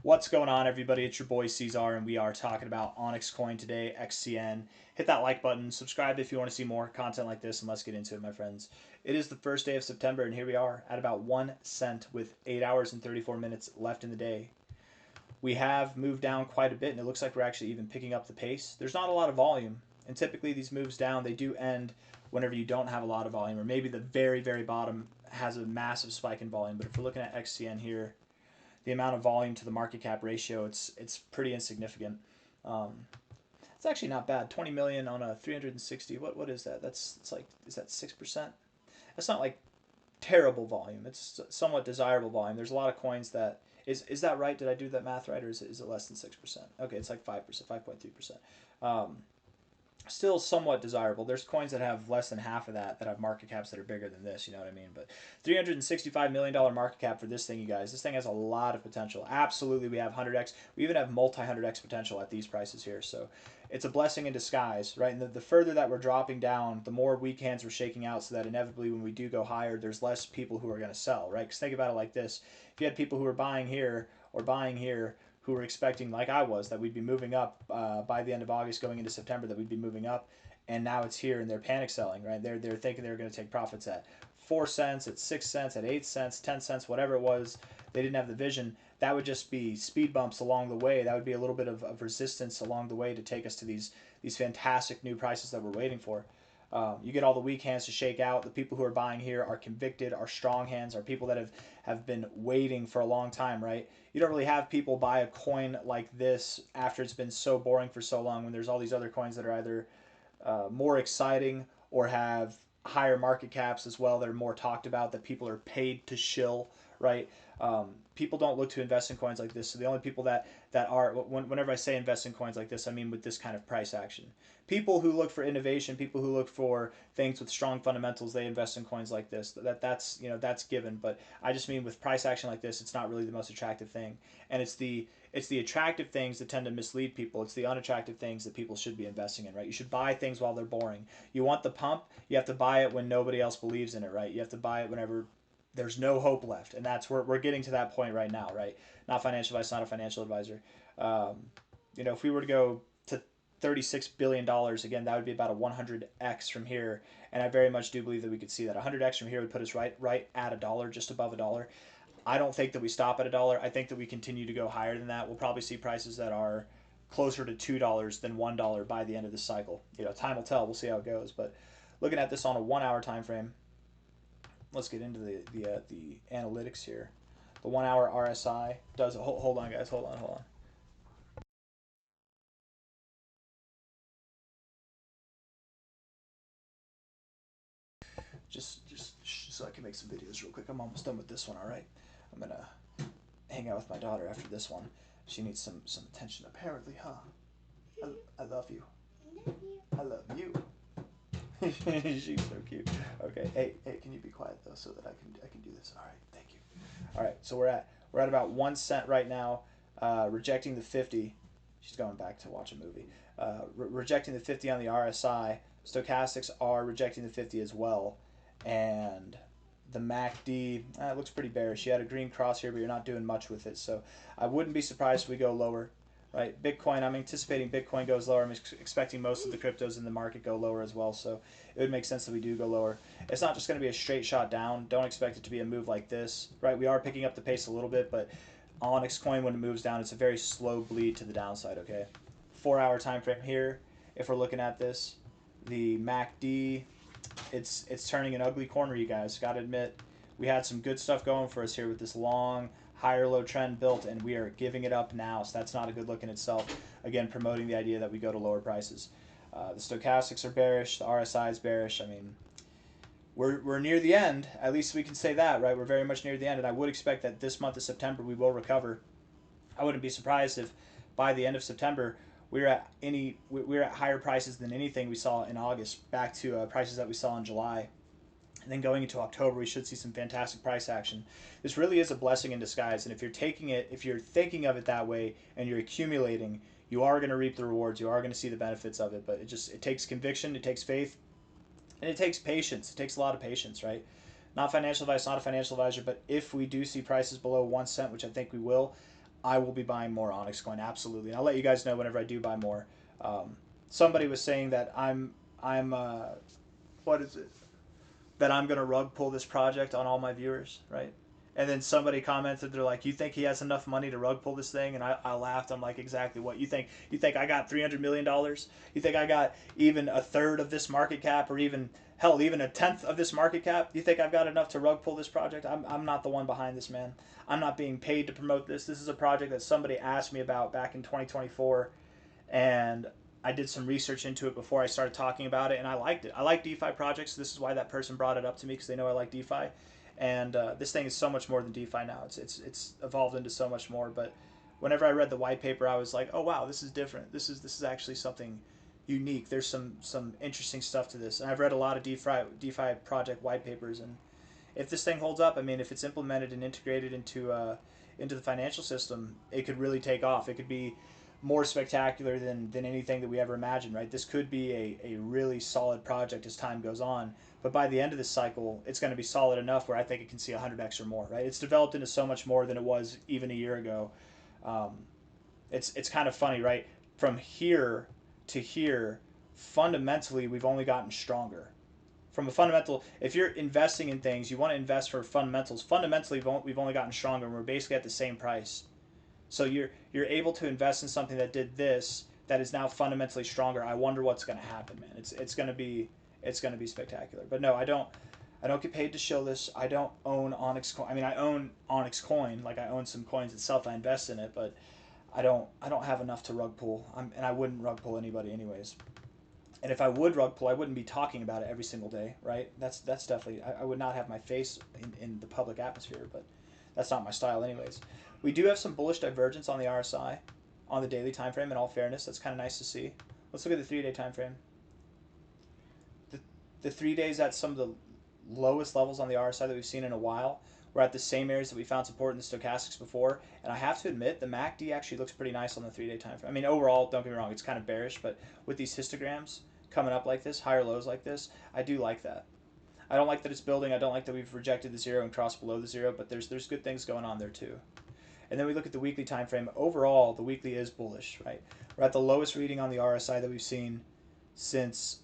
What's going on, everybody? It's your boy C-Zar, and we are talking about OnyxCoin today, XCN. Hit that like button, subscribe if you want to see more content like this, and let's get into it, my friends. It is the first day of September, and here we are at about 1 cent with 8 hours and 34 minutes left in the day. We have moved down quite a bit, and it looks like we're actually even picking up the pace. There's not a lot of volume, and typically these moves down, they do end whenever you don't have a lot of volume, or maybe the very, very bottom has a massive spike in volume. But if we're looking at XCN here, the amount of volume to the market cap ratio, it's pretty insignificant. It's actually not bad. 20 million on a 360. What is that? It's like, is that 6%? That's not like terrible volume. It's somewhat desirable volume. There's a lot of coins that is that right? Did I do that math right, or is it less than 6%? Okay, it's like 5%, 5.3%. Still somewhat desirable. There's coins that have less than half of that have market caps that are bigger than this, you know what I mean? But $365 million market cap for this thing, you guys. This thing has a lot of potential. Absolutely, we have 100x. We even have multi-100x potential at these prices here. So it's a blessing in disguise, right? And the further that we're dropping down, the more weak hands we're shaking out, so that inevitably when we do go higher, there's less people who are going to sell, right? Because think about it like this. If you had people who are buying here or buying here, who were expecting, like I was, that we'd be moving up by the end of August, going into September, that we'd be moving up, and now it's here, and they're panic selling, right? They're thinking they're going to take profits at 4 cents, at 6 cents, at 8 cents, 10 cents, whatever it was. They didn't have the vision. That would just be speed bumps along the way. That would be a little bit of resistance along the way to take us to these fantastic new prices that we're waiting for. You get all the weak hands to shake out. The people who are buying here are convicted, are strong hands, are people that have been waiting for a long time, right? You don't really have people buy a coin like this after it's been so boring for so long, when there's all these other coins that are either more exciting or have higher market caps as well, that are more talked about, that people are paid to shill, right? People don't look to invest in coins like this. So the only people that are, whenever I say invest in coins like this, I mean with this kind of price action. People who look for innovation, people who look for things with strong fundamentals, they invest in coins like this. That's given. But I just mean with price action like this, it's not really the most attractive thing. And it's the attractive things that tend to mislead people. It's the unattractive things that people should be investing in, right? You should buy things while they're boring. You want the pump, you have to buy it when nobody else believes in it, right? You have to buy it whenever there's no hope left, and that's where we're getting to that point right now, right? Not financial advice, not a financial advisor. If we were to go to $36 billion again, that would be about a 100x from here, and I very much do believe that we could see that 100x from here would put us right at a dollar, just above a dollar. I don't think that we stop at a dollar. I think that we continue to go higher than that. We'll probably see prices that are closer to $2 than $1 by the end of this cycle. Time will tell. We'll see how it goes. But looking at this on a 1 hour time frame, let's get into the analytics here. The 1 hour RSI does. Hold on, guys. Hold on. Just so I can make some videos real quick. I'm almost done with this one. All right. I'm gonna hang out with my daughter after this one. She needs some attention apparently, huh? I love you. I love you. She's so cute. Okay. Hey, can you be quiet though, so that I can do this? All right. Thank you. All right. So we're at about 1 cent right now. Rejecting the 50. She's going back to watch a movie. Rejecting the 50 on the RSI. Stochastics are rejecting the 50 as well, and the MACD it looks pretty bearish. You had a green cross here, but you're not doing much with it. So I wouldn't be surprised if we go lower. Right, Bitcoin, I'm anticipating Bitcoin goes lower. I'm expecting most of the cryptos in the market go lower as well, so it would make sense that we do go lower. It's not just going to be a straight shot down. Don't expect it to be a move like this, right? We are picking up the pace a little bit, but OnyxCoin, when it moves down, it's a very slow bleed to the downside, okay? 4 hour time frame here, if we're looking at this, the MACD, it's turning an ugly corner, you guys. Got to admit, we had some good stuff going for us here with this long higher low trend built, and we are giving it up now, so that's not a good look in itself. Again, promoting the idea that we go to lower prices. The stochastics are bearish, the RSI is bearish. I mean, we're near the end. At least we can say that, right? We're very much near the end, and I would expect that this month of September we will recover. I wouldn't be surprised if by the end of September we're at higher prices than anything we saw in August, back to prices that we saw in July. And then going into October, we should see some fantastic price action. This really is a blessing in disguise. And if you're thinking of it that way, and you're accumulating, you are going to reap the rewards. You are going to see the benefits of it. But it takes conviction, it takes faith, and it takes patience. It takes a lot of patience, right? Not financial advice, not a financial advisor. But if we do see prices below 1 cent, which I think we will, I will be buying more OnyxCoin, absolutely. And I'll let you guys know whenever I do buy more. Somebody was saying that I'm what is it? That I'm gonna rug pull this project on all my viewers, right? And then somebody commented, they're like, "You think he has enough money to rug pull this thing?" And I laughed. I'm like, "Exactly what you think? You think I got $300 million? You think I got even a third of this market cap, or even hell, even a tenth of this market cap? You think I've got enough to rug pull this project? I'm not the one behind this, man. I'm not being paid to promote this. This is a project that somebody asked me about back in 2024, and I did some research into it before I started talking about it, and I liked it. I like DeFi projects. This is why that person brought it up to me, because they know I like DeFi. And this thing is so much more than DeFi now. It's evolved into so much more. But whenever I read the white paper, I was like, oh wow, this is different. This is actually something unique. There's some interesting stuff to this. And I've read a lot of DeFi project white papers, and if this thing holds up, I mean, if it's implemented and integrated into the financial system, it could really take off. It could be more spectacular than anything that we ever imagined, right? This could be a really solid project as time goes on. But by the end of this cycle, it's going to be solid enough where I think it can see 100x or more, right? It's developed into so much more than it was even a year ago. It's kind of funny, right? From here to here, fundamentally, we've only gotten stronger. From a fundamental, if you're investing in things, you want to invest for fundamentals. Fundamentally, we've only gotten stronger, and we're basically at the same price. So you're able to invest in something that did this, that is now fundamentally stronger. I wonder what's going to happen, man. It's going to be spectacular. But no, I don't get paid to show this. I don't own OnyxCoin. I mean, I own OnyxCoin, like I own some coins itself. I invest in it, but I don't have enough to rug pull. And I wouldn't rug pull anybody anyways. And if I would rug pull, I wouldn't be talking about it every single day, right? That's definitely, I would not have my face in the public atmosphere, but that's not my style anyways. We do have some bullish divergence on the RSI on the daily time frame. In all fairness, that's kind of nice to see. Let's look at the 3-day time frame. The 3 days at some of the lowest levels on the RSI that we've seen in a while. We're at the same areas that we found support in the stochastics before, and I have to admit the MACD actually looks pretty nice on the 3-day time frame. I mean, overall, don't get me wrong, it's kind of bearish, but with these histograms coming up like this, higher lows like this, I do like that. I don't like that it's building. I don't like that we've rejected the zero and crossed below the zero, but there's good things going on there too. And then we look at the weekly time frame. Overall, the weekly is bullish, right? We're at the lowest reading on the RSI that we've seen since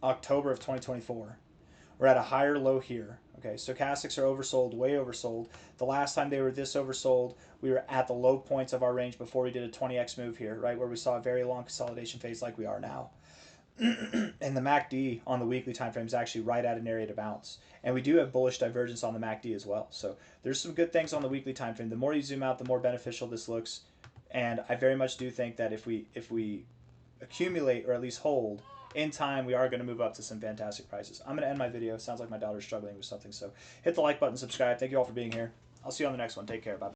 October of 2024. We're at a higher low here. Okay, stochastics are oversold, way oversold. The last time they were this oversold, we were at the low points of our range before we did a 20x move here, right, where we saw a very long consolidation phase like we are now. And the MACD on the weekly time frame is actually right at an area to bounce. And we do have bullish divergence on the MACD as well. So there's some good things on the weekly time frame. The more you zoom out, the more beneficial this looks. And I very much do think that if we accumulate or at least hold in time, we are going to move up to some fantastic prices. I'm going to end my video. Sounds like my daughter's struggling with something. So hit the like button, subscribe. Thank you all for being here. I'll see you on the next one. Take care. Bye.